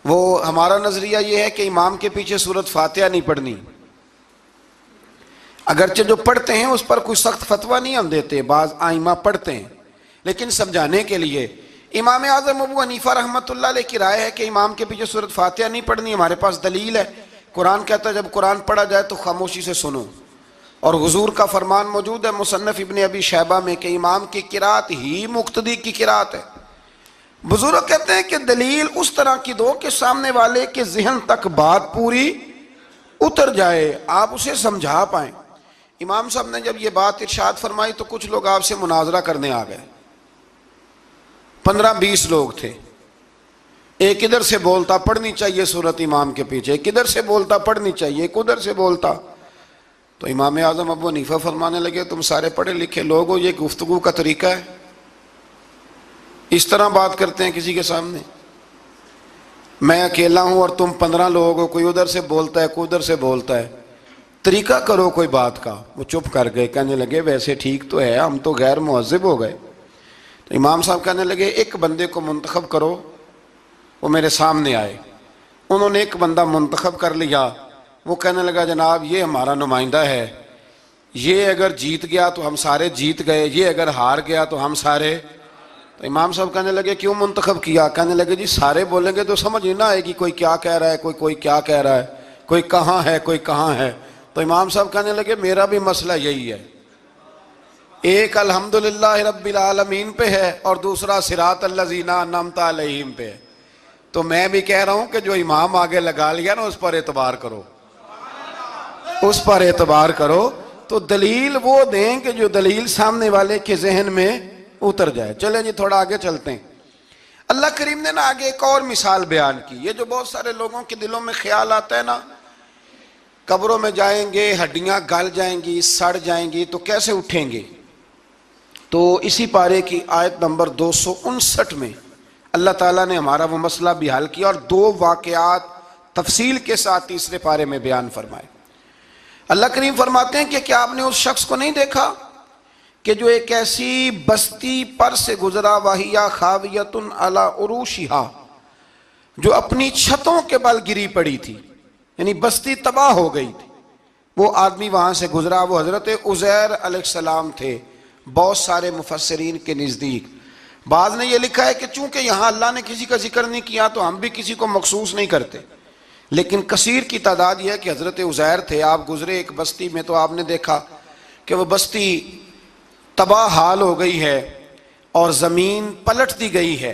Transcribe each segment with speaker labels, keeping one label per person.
Speaker 1: وہ ہمارا نظریہ یہ ہے کہ امام کے پیچھے سورۃ فاتحہ نہیں پڑھنی، اگرچہ جو پڑھتے ہیں اس پر کوئی سخت فتویٰ نہیں ہم دیتے، بعض آئمہ پڑھتے ہیں، لیکن سمجھانے کے لیے امام اعظم ابو حنیفہ رحمۃ اللہ علیہ کی رائے ہے کہ امام کے پیچھے سورۃ فاتحہ نہیں پڑھنی۔ ہمارے پاس دلیل ہے، قرآن کہتا ہے جب قرآن پڑھا جائے تو خاموشی سے سنو، اور حضور کا فرمان موجود ہے مصنف ابن ابی شیبہ میں کہ امام کی قرات ہی مقتدی کی قرات ہے۔ بزرگ کہتے ہیں کہ دلیل اس طرح کی دو کہ سامنے والے کے ذہن تک بات پوری اتر جائے، آپ اسے سمجھا پائیں۔ امام صاحب نے جب یہ بات ارشاد فرمائی تو کچھ لوگ آپ سے مناظرہ کرنے آ گئے، 15-20 لوگ تھے، ایک ادھر سے بولتا پڑھنی چاہیے صورت امام کے پیچھے، ایک ادھر سے بولتا پڑھنی چاہیے، ایک ادھر سے بولتا۔ تو امام اعظم ابو حنیفہ فرمانے لگے تم سارے پڑھے لکھے لوگ ہو، یہ گفتگو کا طریقہ ہے؟ اس طرح بات کرتے ہیں کسی کے سامنے؟ میں اکیلا ہوں اور تم 15 لوگ ہو، کوئی ادھر سے بولتا ہے کوئی ادھر سے بولتا ہے، طریقہ کرو کوئی بات کا۔ وہ چپ کر گئے، کہنے لگے ویسے ٹھیک تو ہے، ہم تو غیر مہذب ہو گئے۔ تو امام صاحب کہنے لگے ایک بندے کو منتخب کرو، وہ میرے سامنے آئے۔ انہوں نے ایک بندہ منتخب کر لیا، وہ کہنے لگا جناب یہ ہمارا نمائندہ ہے، یہ اگر جیت گیا تو ہم سارے جیت گئے، یہ اگر ہار گیا تو ہم سارے۔ تو امام صاحب کہنے لگے کیوں منتخب کیا؟ کہنے لگے جی سارے بولیں گے تو سمجھ نہیں نہ آئے گی کوئی کیا کہہ رہا ہے، کوئی کیا کہہ رہا ہے، کوئی کہاں ہے کوئی کہاں ہے۔ تو امام صاحب کہنے لگے میرا بھی مسئلہ یہی ہے، ایک الحمدللہ رب العالمین پہ ہے اور دوسرا صراط الذین انعمت علیہم پہ ہے۔ تو میں بھی کہہ رہا ہوں کہ جو امام آگے لگا لیا نا اس پر اعتبار کرو، اس پر اعتبار کرو۔ تو دلیل وہ دیں کہ جو دلیل سامنے والے کے ذہن میں اتر جائے۔ چلیں جی تھوڑا آگے چلتے ہیں۔ اللہ کریم نے نا آگے ایک اور مثال بیان کی، یہ جو بہت سارے لوگوں کے دلوں میں خیال آتا ہے نا قبروں میں جائیں گے ہڈیاں گل جائیں گی سڑ جائیں گی تو کیسے اٹھیں گے، تو اسی پارے کی آیت نمبر 259 میں اللہ تعالیٰ نے ہمارا وہ مسئلہ بھی حل کیا اور 2 واقعات تفصیل کے ساتھ تیسرے پارے میں بیان فرمائے۔ اللہ کریم فرماتے ہیں کہ کیا آپ نے اس شخص کو نہیں دیکھا کہ جو ایک ایسی بستی پر سے گزرا وَهِيَ خَاوِيَةٌ عَلَىٰ عُرُوشِهَا، جو اپنی چھتوں کے بل گری پڑی تھی، یعنی بستی تباہ ہو گئی تھی۔ وہ آدمی وہاں سے گزرا، وہ حضرت عزیر علیہ السلام تھے بہت سارے مفسرین کے نزدیک۔ بعض نے یہ لکھا ہے کہ چونکہ یہاں اللہ نے کسی کا ذکر نہیں کیا تو ہم بھی کسی کو مخصوص نہیں کرتے، لیکن کثیر کی تعداد یہ ہے کہ حضرت عزیر تھے، آپ گزرے ایک بستی میں تو آپ نے دیکھا کہ وہ بستی تباہ حال ہو گئی ہے اور زمین پلٹ دی گئی ہے،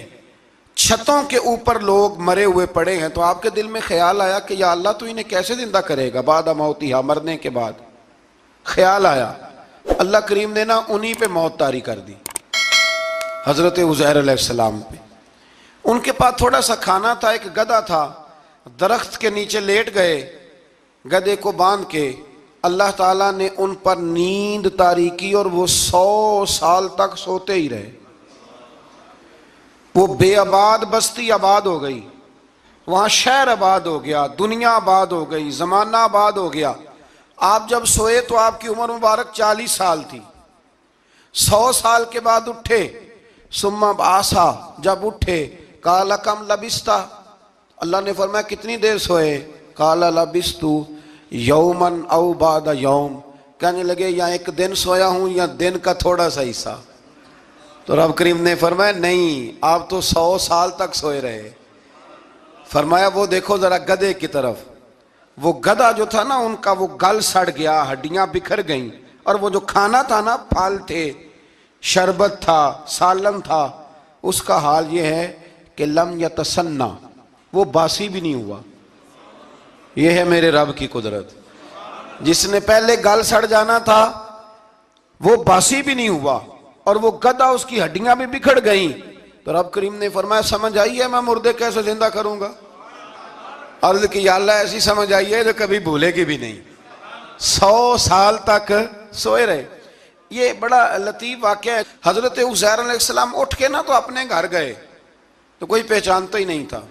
Speaker 1: چھتوں کے اوپر لوگ مرے ہوئے پڑے ہیں۔ تو آپ کے دل میں خیال آیا کہ یا اللہ تو انہیں کیسے زندہ کرے گا بعد موتہا، مرنے کے بعد۔ خیال آیا، اللہ کریم نے نا انہی پہ موت طاری کر دی، حضرت عزیر علیہ السلام پہ۔ ان کے پاس تھوڑا سا کھانا تھا، ایک گدھا تھا، درخت کے نیچے لیٹ گئے گدھے کو باندھ کے، اللہ تعالیٰ نے ان پر نیند طاری کی اور وہ 100 سال تک سوتے ہی رہے۔ وہ بے آباد بستی آباد ہو گئی، وہاں شہر آباد ہو گیا، دنیا آباد ہو گئی، زمانہ آباد ہو گیا۔ آپ جب سوئے تو آپ کی عمر مبارک 40 سال تھی، 100 سال کے بعد اٹھے، ثم بعثا، جب اٹھے قال کم لبثت، اللہ نے فرمایا کتنی دیر سوئے، قال لبثت یوما او بعد یوم، کہنے لگے یا ایک دن سویا ہوں یا دن کا تھوڑا سا حصہ۔ تو رب کریم نے فرمایا نہیں، آپ تو 100 سال تک سوئے رہے۔ فرمایا وہ دیکھو ذرا گدھے کی طرف، وہ گدھا جو تھا نا ان کا وہ گل سڑ گیا، ہڈیاں بکھر گئیں، اور وہ جو کھانا تھا نا پھل تھے، شربت تھا، سالن تھا، اس کا حال یہ ہے کہ لم یتسنہ، وہ باسی بھی نہیں ہوا۔ یہ ہے میرے رب کی قدرت، جس نے پہلے گل سڑ جانا تھا وہ باسی بھی نہیں ہوا، اور وہ گدھا اس کی ہڈیاں بھی بکھر گئیں۔ تو رب کریم نے فرمایا سمجھ آئی ہے میں مردے کیسے زندہ کروں گا؟ عرض کی یا اللہ ایسی سمجھ آئی ہے جو کبھی بھولے گی بھی نہیں۔ 100 سال تک سوئے رہے۔ یہ بڑا لطیف واقعہ ہے۔ حضرت عزیر علیہ السلام اٹھ کے نا تو اپنے گھر گئے تو کوئی پہچانتا ہی نہیں تھا۔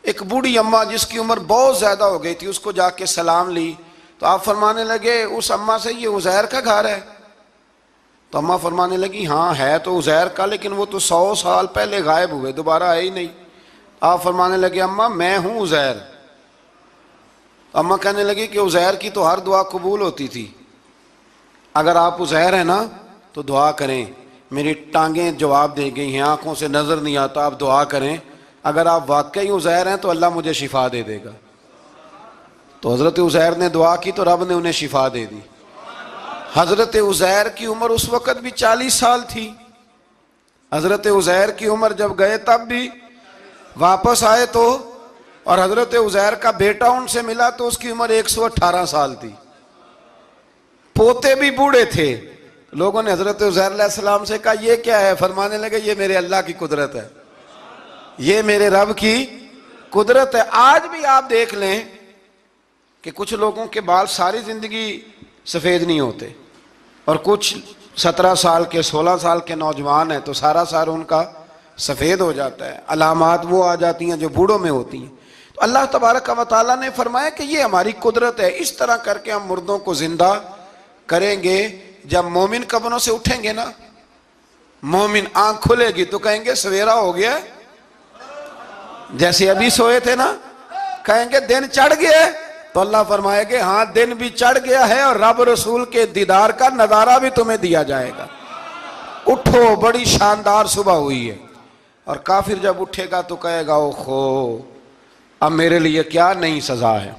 Speaker 1: ایک بوڑھی اماں جس کی عمر بہت زیادہ ہو گئی تھی اس کو جا کے سلام لی تو آپ فرمانے لگے اس اماں سے یہ عزیر کا گھر ہے؟ تو اماں فرمانے لگی ہاں ہے تو عزیر کا، لیکن وہ تو 100 سال پہلے غائب ہوئے، دوبارہ آئے ہی نہیں۔ آپ فرمانے لگے اماں میں ہوں عزیر. اماں کہنے لگی کہ عزیر کی تو ہر دعا قبول ہوتی تھی، اگر آپ عزیر ہیں نا تو دعا کریں، میری ٹانگیں جواب دے گئی ہیں، آنکھوں سے نظر نہیں آتا، آپ دعا کریں، اگر آپ واقعی عزیر ہیں تو اللہ مجھے شفا دے دے گا. تو حضرت عزیر نے دعا کی تو رب نے انہیں شفا دے دی. حضرت عزیر کی عمر اس وقت بھی 40 سال تھی. حضرت عزیر کی عمر جب گئے تب بھی، واپس آئے تو، اور حضرت عزیر کا بیٹا ان سے ملا تو اس کی عمر 118 سال تھی. پوتے بھی بوڑھے تھے. لوگوں نے حضرت عزیر علیہ السلام سے کہا یہ کیا ہے؟ فرمانے لگے یہ میرے اللہ کی قدرت ہے، یہ میرے رب کی قدرت ہے. آج بھی آپ دیکھ لیں کہ کچھ لوگوں کے بال ساری زندگی سفید نہیں ہوتے، اور کچھ 17 سال کے 16 سال کے نوجوان ہیں تو سارا سال ان کا سفید ہو جاتا ہے. علامات وہ آ جاتی ہیں جو بوڑھوں میں ہوتی ہیں. تو اللہ تبارک و تعالیٰ نے فرمایا کہ یہ ہماری قدرت ہے، اس طرح کر کے ہم مردوں کو زندہ کریں گے. جب مومن قبروں سے اٹھیں گے نا، مومن آنکھ کھلے گی تو کہیں گے سویرا ہو گیا، جیسے ابھی سوئے تھے نا، کہیں گے دن چڑھ گیا. تو اللہ فرمائے گے ہاں دن بھی چڑھ گیا ہے اور رب رسول کے دیدار کا نظارہ بھی تمہیں دیا جائے گا. اٹھو، بڑی شاندار صبح ہوئی ہے. اور کافر جب اٹھے گا تو کہے گا اوہو اب میرے لیے کیا نئی سزا ہے.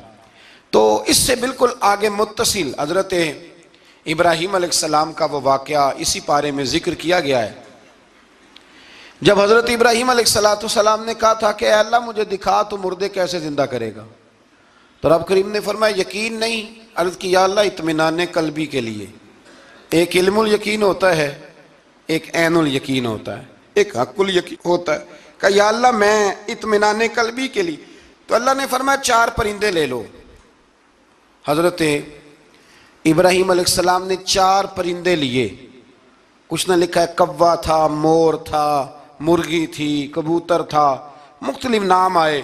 Speaker 1: تو اس سے بالکل آگے متصل حضرت ابراہیم علیہ السلام کا وہ واقعہ اسی پارے میں ذکر کیا گیا ہے. جب حضرت ابراہیم علیہ السلام نے کہا تھا کہ اے اللہ مجھے دکھا تو مردے کیسے زندہ کرے گا، تو رب کریم نے فرمایا یقین نہیں. عرض کی یا اللہ اطمینان قلبی کے لیے. ایک علم الیقین ہوتا ہے، ایک عین الیقین ہوتا ہے، ایک حق الیقین ہوتا ہے. کہ یا اللہ میں اطمینان قلبی کے لیے. تو اللہ نے فرمایا 4 پرندے لے لو. حضرت ابراہیم علیہ السلام نے 4 پرندے لیے. کچھ نے لکھا ہے کوا تھا، مور تھا، مرغی تھی، کبوتر تھا، مختلف نام آئے.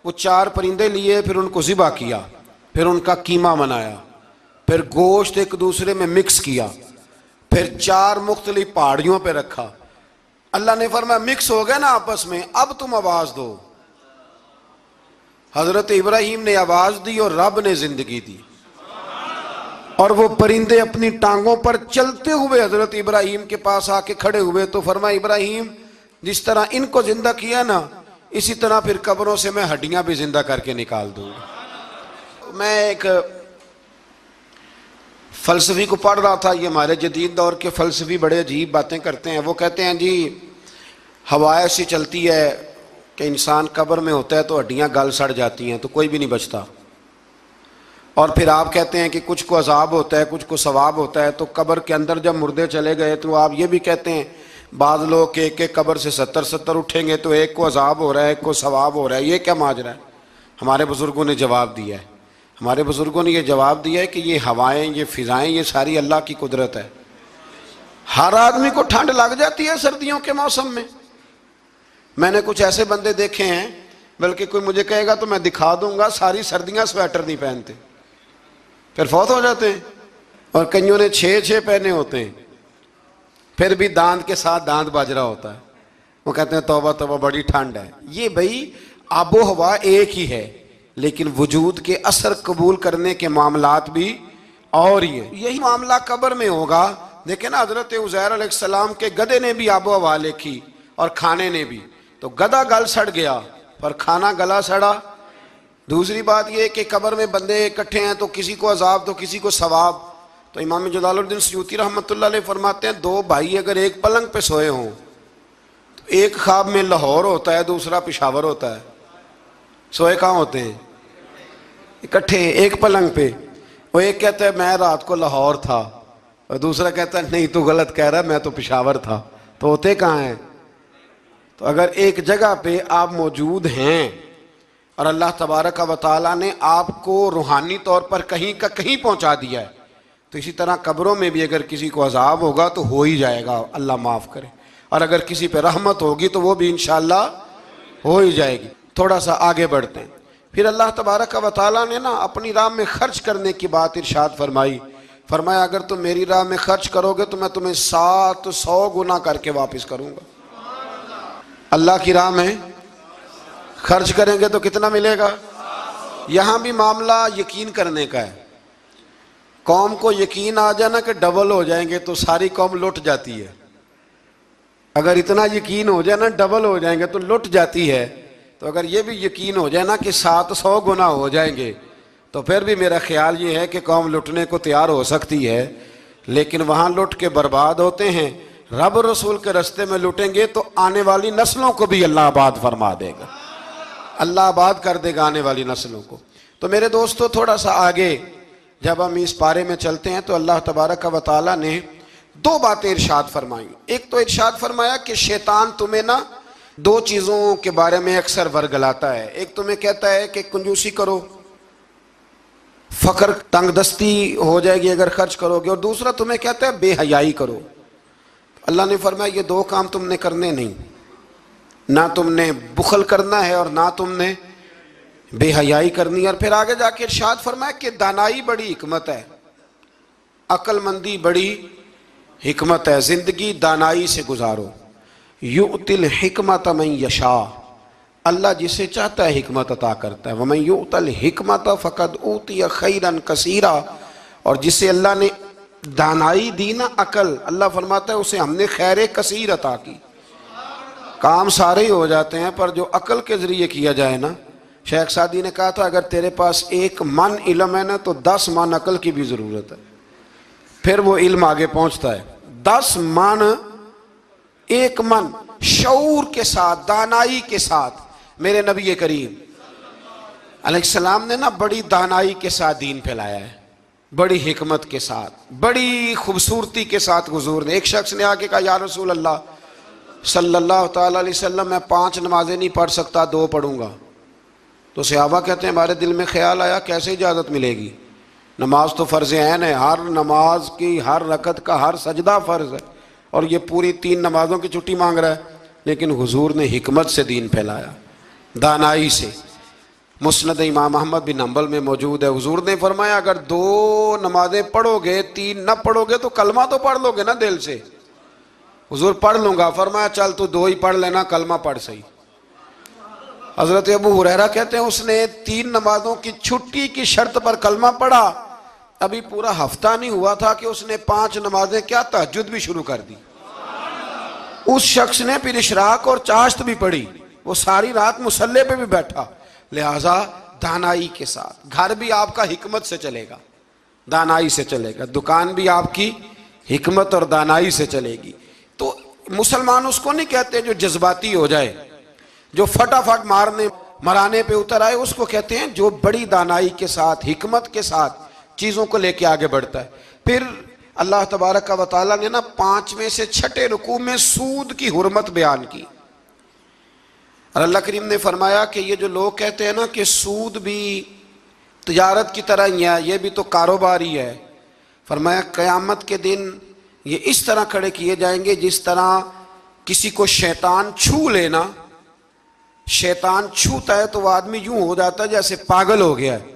Speaker 1: وہ 4 پرندے لیے، پھر ان کو ذبح کیا، پھر ان کا قیمہ بنایا، پھر گوشت ایک دوسرے میں مکس کیا، پھر 4 مختلف پہاڑیوں پہ رکھا. اللہ نے فرمایا مکس ہو گئے نا آپس میں، اب تم آواز دو. حضرت ابراہیم نے آواز دی اور رب نے زندگی دی. اور وہ پرندے اپنی ٹانگوں پر چلتے ہوئے حضرت ابراہیم کے پاس آ کے کھڑے ہوئے. تو فرمایا ابراہیم جس طرح ان کو زندہ کیا نا، اسی طرح پھر قبروں سے میں ہڈیاں بھی زندہ کر کے نکال دوں گا. میں ایک فلسفی کو پڑھ رہا تھا. یہ ہمارے جدید دور کے فلسفی بڑے عجیب باتیں کرتے ہیں. وہ کہتے ہیں جی ہوا ایسی چلتی ہے کہ انسان قبر میں ہوتا ہے تو ہڈیاں گل سڑ جاتی ہیں تو کوئی بھی نہیں بچتا. اور پھر آپ کہتے ہیں کہ کچھ کو عذاب ہوتا ہے، کچھ کو ثواب ہوتا ہے. تو قبر کے اندر جب مردے چلے گئے تو آپ یہ بھی کہتے ہیں بعض لوگ کہ ایک قبر سے 70 اٹھیں گے تو ایک کو عذاب ہو رہا ہے، ایک کو ثواب ہو رہا ہے. یہ کیا ماجرا ہے؟ ہمارے بزرگوں نے جواب دیا ہے. ہمارے بزرگوں نے یہ جواب دیا ہے کہ یہ ہوائیں، یہ فضائیں، یہ ساری اللہ کی قدرت ہے. ہر آدمی کو ٹھنڈ لگ جاتی ہے سردیوں کے موسم میں. میں نے کچھ ایسے بندے دیکھے ہیں، بلکہ کوئی مجھے کہے گا تو میں دکھا دوں گا، ساری سردیاں سویٹر نہیں پہنتے، پھر فوت ہو جاتے ہیں. اور کئیوں نے 6 پہنے ہوتے ہیں، پھر بھی دانت کے ساتھ دانت بج رہا ہوتا ہے. وہ کہتے ہیں توبہ توبہ بڑی ٹھنڈ ہے. یہ بھائی آب و ہوا ایک ہی ہے، لیکن وجود کے اثر قبول کرنے کے معاملات بھی اور ہی ہیں. یہی معاملہ قبر میں ہوگا. دیکھیں نا حضرت عزیر علیہ السلام کے گدھے نے بھی آب و ہوا لکھی اور کھانے نے بھی. تو گدھا گل سڑ گیا پر کھانا گلا سڑا. دوسری بات یہ کہ قبر میں بندے اکٹھے ہیں تو کسی کو عذاب تو کسی کو ثواب. تو امام جلال الدین سیوطی رحمۃ اللہ علیہ فرماتے ہیں 2 بھائی اگر ایک پلنگ پہ سوئے ہوں تو ایک خواب میں لاہور ہوتا ہے، دوسرا پشاور ہوتا ہے. سوئے کہاں ہوتے ہیں؟ اکٹھے ایک پلنگ پہ. وہ ایک کہتا ہے میں رات کو لاہور تھا، اور دوسرا کہتا ہے نہیں تو غلط کہہ رہا ہے میں تو پشاور تھا. تو ہوتے کہاں ہیں؟ تو اگر ایک جگہ پہ آپ موجود ہیں اور اللہ تبارک و تعالیٰ نے آپ کو روحانی طور پر کہیں کا کہیں پہنچا دیا ہے، تو اسی طرح قبروں میں بھی اگر کسی کو عذاب ہوگا تو ہو ہی جائے گا، اللہ معاف کرے. اور اگر کسی پہ رحمت ہوگی تو وہ بھی انشاءاللہ ہو ہی جائے گی. تھوڑا سا آگے بڑھتے ہیں. پھر اللہ تبارک و تعالیٰ نے نا اپنی راہ میں خرچ کرنے کی بات ارشاد فرمائی. فرمایا اگر تم میری راہ میں خرچ کرو گے تو میں تمہیں 700 گنا کر کے واپس کروں گا. اللہ کی راہ میں خرچ کریں گے تو کتنا ملے گا؟ یہاں بھی معاملہ یقین کرنے کا ہے. قوم کو یقین آ جانا کہ ڈبل ہو جائیں گے تو ساری قوم لٹ جاتی ہے. اگر اتنا یقین ہو جائے نا ڈبل ہو جائیں گے تو لٹ جاتی ہے. تو اگر یہ بھی یقین ہو جائے نا کہ 700 گنا ہو جائیں گے تو پھر بھی میرا خیال یہ ہے کہ قوم لٹنے کو تیار ہو سکتی ہے. لیکن وہاں لٹ کے برباد ہوتے ہیں. رب رسول کے رستے میں لٹیں گے تو آنے والی نسلوں کو بھی اللہ آباد فرما دے گا, اللہ آباد کر دے گا آنے والی نسلوں کو. تو میرے دوستو تھوڑا سا آگے جب ہم اس پارے میں چلتے ہیں تو اللہ تبارک و تعالیٰ نے 2 باتیں ارشاد فرمائیں. ایک تو ارشاد فرمایا کہ شیطان تمہیں نا 2 چیزوں کے بارے میں اکثر ورگلاتا ہے. ایک تمہیں کہتا ہے کہ کنجوسی کرو, فقر تنگ دستی ہو جائے گی اگر خرچ کرو گے, اور دوسرا تمہیں کہتا ہے بے حیائی کرو. اللہ نے فرمایا یہ 2 کام تم نے کرنے نہیں, نہ تم نے بخل کرنا ہے اور نہ تم نے بے حیائی کرنی. اور پھر آگے جا کے ارشاد فرمایا کہ دانائی بڑی حکمت ہے, عقل مندی بڑی حکمت ہے, زندگی دانائی سے گزارو. یؤتی الحکمت من یشاء, اللہ جسے چاہتا ہے حکمت عطا کرتا ہے. ومن یؤت الحکمت فقد اوتی خیرا کثیرا, اور جسے اللہ نے دانائی دی نا عقل, اللہ فرماتا ہے اسے ہم نے خیر کثیر عطا کی. کام سارے ہی ہو جاتے ہیں پر جو عقل کے ذریعے کیا جائے نا, شیخ سعدی نے کہا تھا اگر تیرے پاس 1 من علم ہے نا تو 10 من عقل کی بھی ضرورت ہے, پھر وہ علم آگے پہنچتا ہے. 10 من 1 من شعور کے ساتھ, دانائی کے ساتھ. میرے نبی کریم علیہ السلام نے نا بڑی دانائی کے ساتھ دین پھیلایا ہے, بڑی حکمت کے ساتھ, بڑی خوبصورتی کے ساتھ. حضور نے, ایک شخص نے آ کے کہا یا رسول اللہ صلی اللہ تعالیٰ علیہ وسلم میں 5 نمازیں نہیں پڑھ سکتا, 2 پڑھوں گا. تو صحابہ کہتے ہیں ہمارے دل میں خیال آیا کیسے اجازت ملے گی, نماز تو فرض عین ہے, ہر نماز کی ہر رکعت کا ہر سجدہ فرض ہے, اور یہ پوری 3 نمازوں کی چھٹی مانگ رہا ہے. لیکن حضور نے حکمت سے دین پھیلایا, دانائی سے. مسند امام احمد بن حنبل میں موجود ہے, حضور نے فرمایا اگر 2 نمازیں پڑھو گے 3 نہ پڑھو گے تو کلمہ تو پڑھ لو گے نا دل سے. حضور پڑھ لوں گا, فرمایا چل تو 2 ہی پڑھ لینا, کلمہ پڑھ صحیح. حضرت ابو ہریرہ کہتے ہیں اس نے 3 نمازوں کی چھٹی کی شرط پر کلمہ پڑھا, ابھی پورا ہفتہ نہیں ہوا تھا کہ اس نے 5 نمازیں کیا تہجد بھی شروع کر دی. اس شخص نے پھر اشراق اور چاشت بھی پڑھی, وہ ساری رات مصلی پہ بھی بیٹھا. لہٰذا دانائی کے ساتھ. گھر بھی آپ کا حکمت سے چلے گا, دانائی سے چلے گا. دکان بھی آپ کی حکمت اور دانائی سے چلے گی. تو مسلمان اس کو نہیں کہتے جو جذباتی ہو جائے, جو فٹافٹ مرانے پہ اتر آئے, اس کو کہتے ہیں جو بڑی دانائی کے ساتھ حکمت کے ساتھ چیزوں کو لے کے آگے بڑھتا ہے. پھر اللہ تبارک و تعالیٰ نے نا 5ویں سے 6ٹھے رکوع میں سود کی حرمت بیان کی. اور اللہ کریم نے فرمایا کہ یہ جو لوگ کہتے ہیں نا کہ سود بھی تجارت کی طرح ہی ہے, یہ بھی تو کاروبار ہی ہے, فرمایا قیامت کے دن یہ اس طرح کھڑے کیے جائیں گے جس طرح کسی کو شیطان چھو لینا. شیطان چھوتا ہے تو وہ آدمی یوں ہو جاتا ہے جیسے پاگل ہو گیا ہے.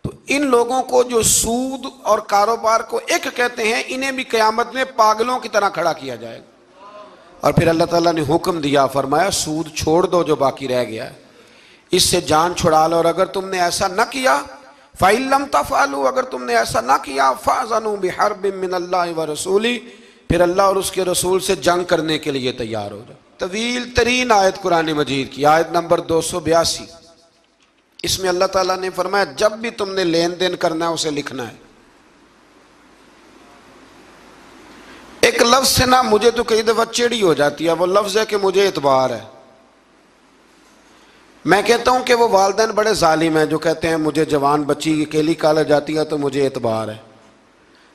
Speaker 1: تو ان لوگوں کو جو سود اور کاروبار کو ایک کہتے ہیں, انہیں بھی قیامت میں پاگلوں کی طرح کھڑا کیا جائے گا. اور پھر اللہ تعالیٰ نے حکم دیا, فرمایا سود چھوڑ دو جو باقی رہ گیا ہے, اس سے جان چھڑا لو. اور اگر تم نے ایسا نہ کیا فَإِن لَمْ تَفْعَلُوا, اگر تم نے ایسا نہ کیا فَأْذَنُوا بِحَرْبٍ مِّنَ اللَّهِ وَرَسُولِهِ, پھر اللہ اور اس کے رسول سے جنگ کرنے کے لیے تیار ہو جاؤ. طویل ترین آیت قرآن مجید کی, آیت نمبر 282. اس میں اللہ تعالیٰ نے فرمایا جب بھی تم نے لین دین کرنا ہے اسے لکھنا ہے. ایک لفظ سے نا مجھے تو کئی دفعہ چڑی ہو جاتی ہے, وہ لفظ ہے کہ مجھے اعتبار ہے. میں کہتا ہوں کہ وہ والدین بڑے ظالم ہیں جو کہتے ہیں مجھے جوان بچی اکیلی کالج جاتی ہے تو مجھے اعتبار ہے.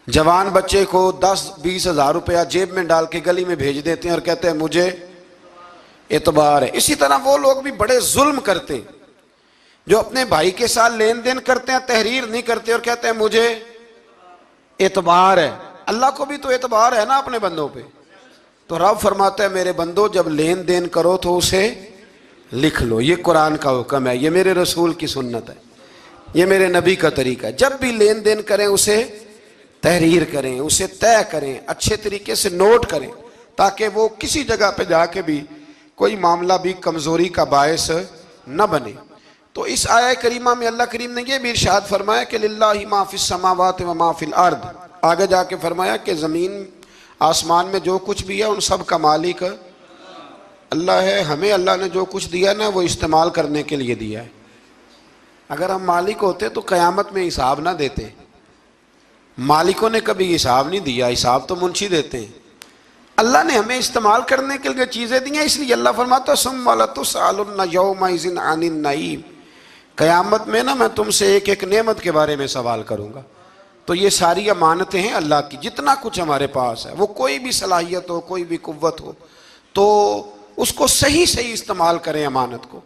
Speaker 1: جوان بچے کو 10-20 ہزار روپیہ جیب میں ڈال کے گلی میں بھیج دیتے ہیں اور کہتے ہیں مجھے اعتبار ہے. اسی طرح وہ لوگ بھی بڑے ظلم کرتے ہیں جو اپنے بھائی کے ساتھ لین دین کرتے ہیں, تحریر نہیں کرتے اور کہتے ہیں مجھے اعتبار ہے. اللہ کو بھی تو اعتبار ہے نا اپنے بندوں پہ. تو رب فرماتا ہے میرے بندو جب لین دین کرو تو اسے لکھ لو. یہ قرآن کا حکم ہے, یہ میرے رسول کی سنت ہے, یہ میرے نبی کا طریقہ ہے. جب بھی لین دین کریں اسے تحریر کریں, اسے طے کریں, اچھے طریقے سے نوٹ کریں, تاکہ وہ کسی جگہ پہ جا کے بھی کوئی معاملہ بھی کمزوری کا باعث نہ بنے۔ تو اس آیہ کریمہ میں اللہ کریم نے یہ بھی ارشاد فرمایا کہ للہ ما فی السماوات و ما فی الارض، آگے جا کے فرمایا کہ زمین آسمان میں جو کچھ بھی ہے ان سب کا مالک اللہ ہے۔ ہمیں اللہ نے جو کچھ دیا نا وہ استعمال کرنے کے لیے دیا ہے۔ اگر ہم مالک ہوتے تو قیامت میں حساب نہ دیتے، مالکوں نے کبھی حساب نہیں دیا، حساب تو منشی دیتے ہیں۔ اللہ نے ہمیں استعمال کرنے کے لیے چیزیں دی ہیں، اس لیے اللہ فرماتا ہے ثم لتسألن یومئذ عن النعیم، قیامت میں نا میں تم سے ایک ایک نعمت کے بارے میں سوال کروں گا۔ تو یہ ساری امانتیں ہیں اللہ کی، جتنا کچھ ہمارے پاس ہے، وہ کوئی بھی صلاحیت ہو، کوئی بھی قوت ہو، تو اس کو صحیح صحیح استعمال کریں امانت کو۔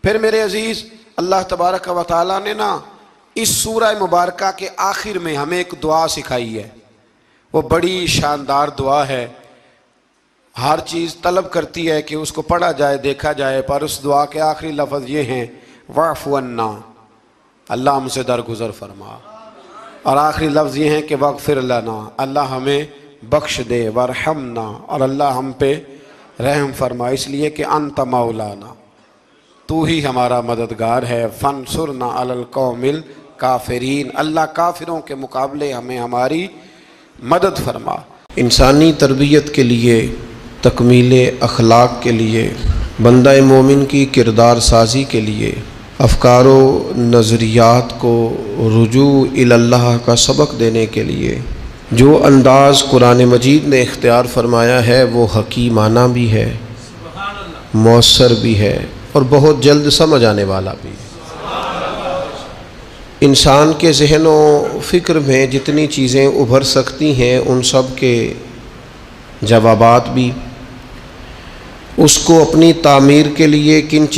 Speaker 1: پھر میرے عزیز، اللہ تبارک و تعالیٰ نے نا اس سورہ مبارکہ کے آخر میں ہمیں ایک دعا سکھائی ہے، وہ بڑی شاندار دعا ہے، ہر چیز طلب کرتی ہے کہ اس کو پڑھا جائے، دیکھا جائے، پر اس دعا کے آخری لفظ یہ ہیں واعف عنا، اللہ ہم سے درگزر فرما، اور آخری لفظ یہ ہیں کہ واغفر لنا، اللہ ہمیں بخش دے، وارحمنا، اور اللہ ہم پہ رحم فرما، اس لیے کہ انت مولانا، تو ہی ہمارا مددگار ہے، فانصرنا علی القوم الکافرین، اللہ کافروں کے مقابلے ہمیں ہماری مدد فرما۔ انسانی تربیت کے لیے، تکمیل اخلاق کے لیے، بندہ مومن کی کردار سازی کے لیے، افکار و نظریات کو رجوع الی اللہ کا سبق دینے کے لیے جو انداز قرآن مجید نے اختیار فرمایا ہے وہ حکیمانہ بھی ہے، مؤثر بھی ہے، اور بہت جلد سمجھ آنے والا بھی۔ انسان کے ذہن و فکر میں جتنی چیزیں ابھر سکتی ہیں ان سب کے جوابات بھی، اس کو اپنی تعمیر کے لیے کن چیزوں